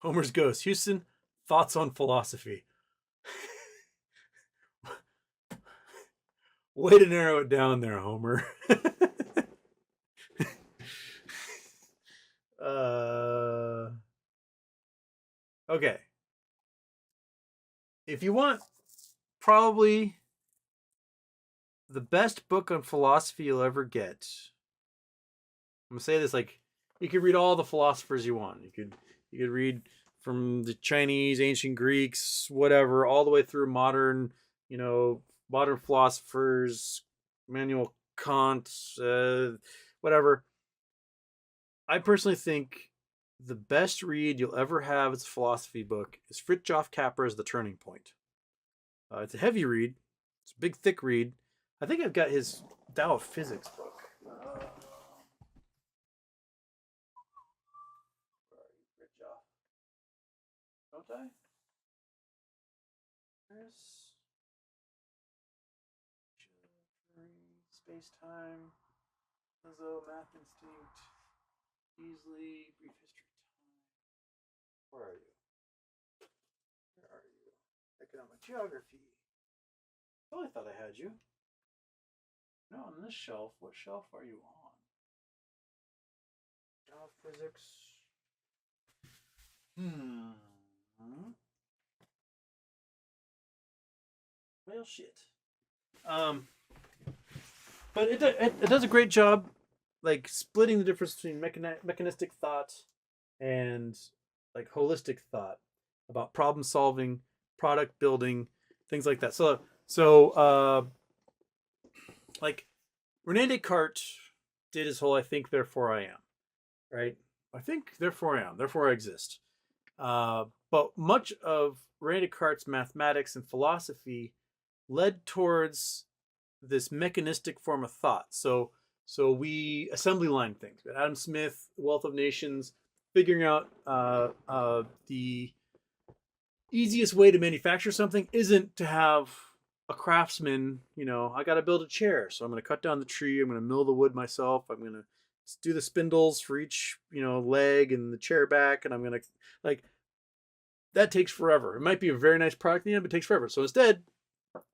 Homer's Ghost. Houston, thoughts on philosophy? Way to narrow it down there, Homer. uh, okay. If you want probably the best book on philosophy you'll ever get, I'm gonna say this like you could read all the philosophers you want. You could read from the Chinese, ancient Greeks, whatever, all the way through modern, modern philosophers, Immanuel Kant, whatever. I personally think the best read you'll ever have as a philosophy book is Fritjof Capra's The Turning Point. It's a heavy read. It's a big, thick read. I think I've got his Tao of Physics book. Don't I? There's space time, Lizzo, math instinct, easily, brief history of time. Where are you? Where are you? Economic geography. Oh, I thought I had you. No, on this shelf. What shelf are you on? Physics. Well, shit. But it does a great job, like splitting the difference between mechanistic thought and like holistic thought about problem solving, product building, things like that. So like Rene Descartes did his whole "I think, therefore I am," right? I think, therefore I am, therefore I exist. But much of Rene Descartes' mathematics and philosophy led towards this mechanistic form of thought. So we assembly line things. But Adam Smith, Wealth of Nations, figuring out the easiest way to manufacture something isn't to have a craftsman. I got to build a chair, so I'm going to cut down the tree. I'm going to mill the wood myself. I'm going to do the spindles for each leg and the chair back, and I'm going to like that takes forever. It might be a very nice product in the end, but it takes forever. So instead,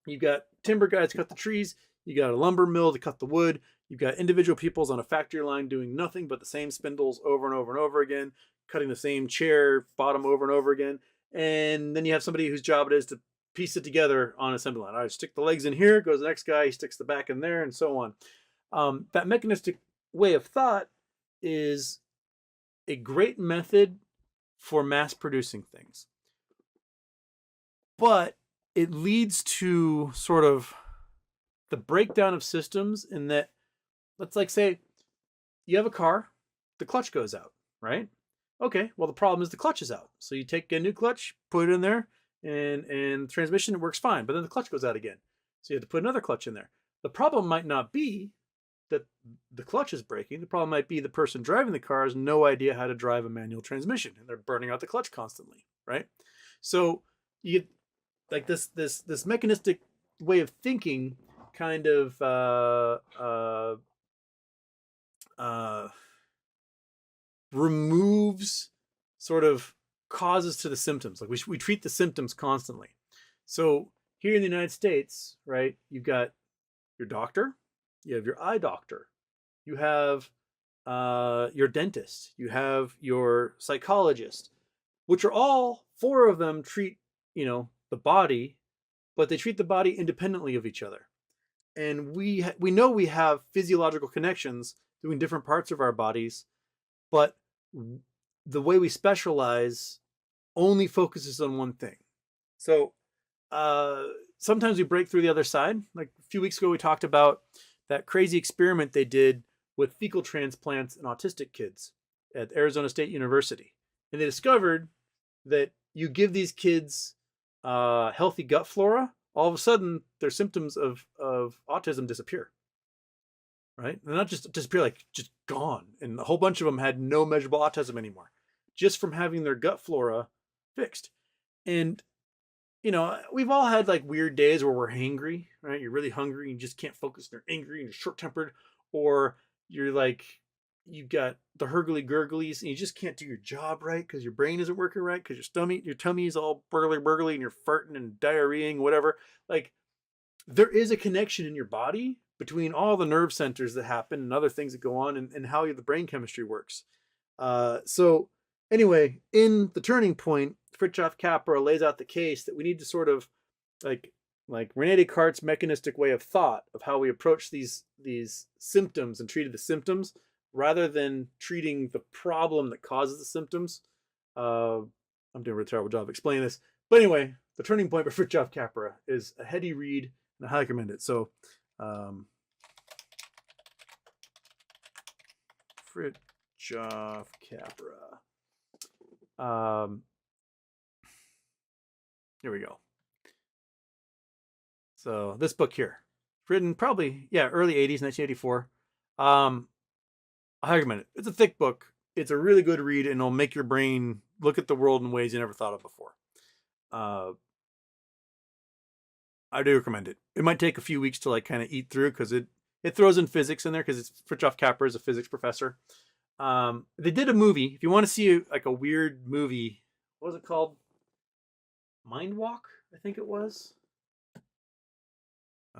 you've got timber guys to cut the trees. You got a lumber mill to cut the wood. You've got individual peoples on a factory line doing nothing but the same spindles over and over and over again, cutting the same chair bottom over and over again. And then you have somebody whose job it is to piece it together on an assembly line. All right, stick the legs in here, goes the next guy, he sticks the back in there, and so on. That mechanistic way of thought is a great method for mass producing things. But it leads to sort of the breakdown of systems in that, let's like say you have a car, the clutch goes out, right? Okay, well the problem is the clutch is out. So you take a new clutch, put it in there, and transmission, it works fine, but then the clutch goes out again. So you have to put another clutch in there. The problem might not be that the clutch is breaking. The problem might be the person driving the car has no idea how to drive a manual transmission, and they're burning out the clutch constantly, right? So you like this mechanistic way of thinking kind of removes sort of causes to the symptoms. Like we treat the symptoms constantly. So here in the United States, right, you've got your doctor, you have your eye doctor, you have your dentist, you have your psychologist, which are all four of them treat the body, but they treat the body independently of each other. And we know we have physiological connections doing different parts of our bodies, but the way we specialize only focuses on one thing. So sometimes we break through the other side. Like a few weeks ago, we talked about that crazy experiment they did with fecal transplants in autistic kids at Arizona State University. And they discovered that you give these kids healthy gut flora, all of a sudden their symptoms of autism disappear. Right? They're not just disappear, like just gone. And a whole bunch of them had no measurable autism anymore, just from having their gut flora fixed. And we've all had like weird days where we're hangry, right? You're really hungry and you just can't focus. And you're angry and you're short-tempered, or you're like you got the hurgly gurglies, and you just can't do your job right because your brain isn't working right because your tummy is all burgly, and you're farting and diarrheaing, whatever. Like, there is a connection in your body between all the nerve centers that happen and other things that go on, and how the brain chemistry works. So anyway, in The Turning Point, Fritjof Capra lays out the case that we need to sort of like Rene Descartes' mechanistic way of thought of how we approach these symptoms and treated the symptoms rather than treating the problem that causes the symptoms. I'm doing a really terrible job explaining this, but anyway, The Turning Point by Fritjof Capra is a heady read, and I highly recommend it. So, Fritjof Capra. Here we go. So this book here, written probably, early 80s, 1984. I recommend it. It's a thick book. It's a really good read, and it'll make your brain look at the world in ways you never thought of before. I do recommend it. It might take a few weeks to like kind of eat through because it throws in physics in there because it's Fritjof Capra is a physics professor. They did a movie. If you want to see like a weird movie, what was it called? Mind Walk, I think it was. It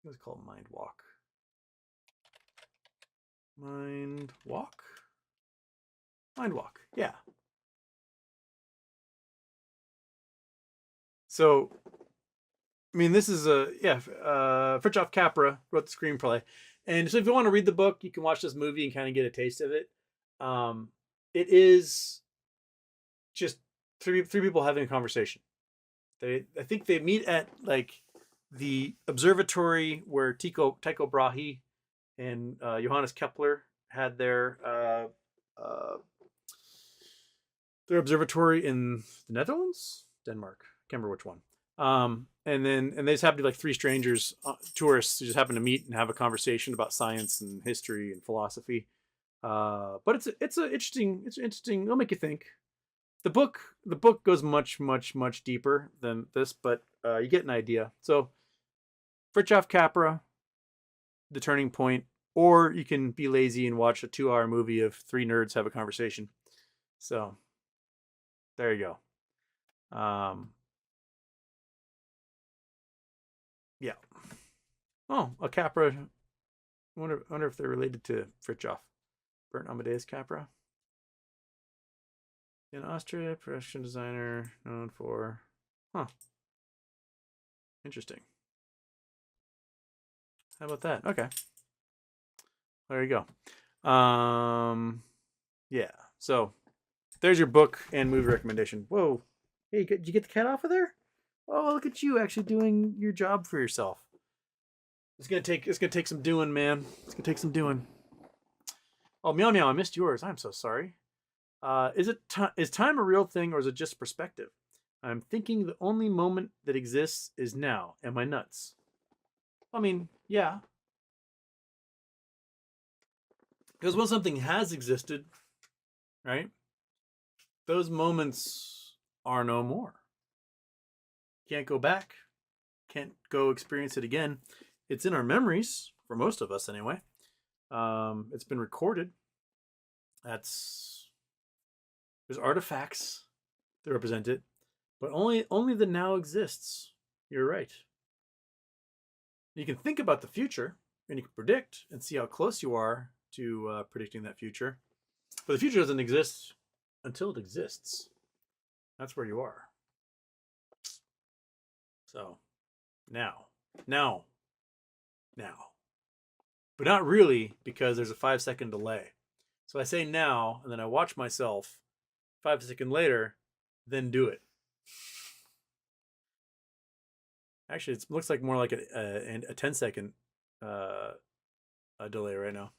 was called Mind Walk. Mind Walk? Mind Walk, yeah. So, I mean, this is Fritjof Capra wrote the screenplay. And so if you want to read the book, you can watch this movie and kind of get a taste of it. It is just three people having a conversation. I think they meet at like the observatory where Tycho Brahe and Johannes Kepler had their observatory in the Netherlands, Denmark. I can't remember which one. And they just happen to be like three strangers, tourists who just happen to meet and have a conversation about science and history and philosophy. But it's interesting. It'll make you think. The book goes much deeper than this, but you get an idea. So, Fritjof Capra, The Turning Point, or you can be lazy and watch a 2-hour movie of three nerds have a conversation. So, there you go. Yeah. Oh, a Capra. I wonder if they're related to Fritjof. Bernd Amadeus Capra. In Austria, production designer known for. Interesting. How about that? Okay. There you go. Yeah. So there's your book and movie recommendation. Whoa. Hey, did you get the cat off of there? Oh, look at you actually doing your job for yourself. It's gonna take some doing, man. It's gonna take some doing. Oh, meow meow, I missed yours. I'm so sorry. Is time a real thing or is it just perspective? I'm thinking the only moment that exists is now. Am I nuts? I mean, yeah. Because when something has existed, right? Those moments are no more. Can't go back. Can't go experience it again. It's in our memories, for most of us anyway. It's been recorded. There's artifacts that represent it, but only the now exists. You're right. You can think about the future, and you can predict and see how close you are to predicting that future. But the future doesn't exist until it exists. That's where you are. So, now. But not really, because there's a 5-second delay. So I say now, and then I watch myself 5 seconds later, then do it. Actually, it looks like more like a 10-second delay right now.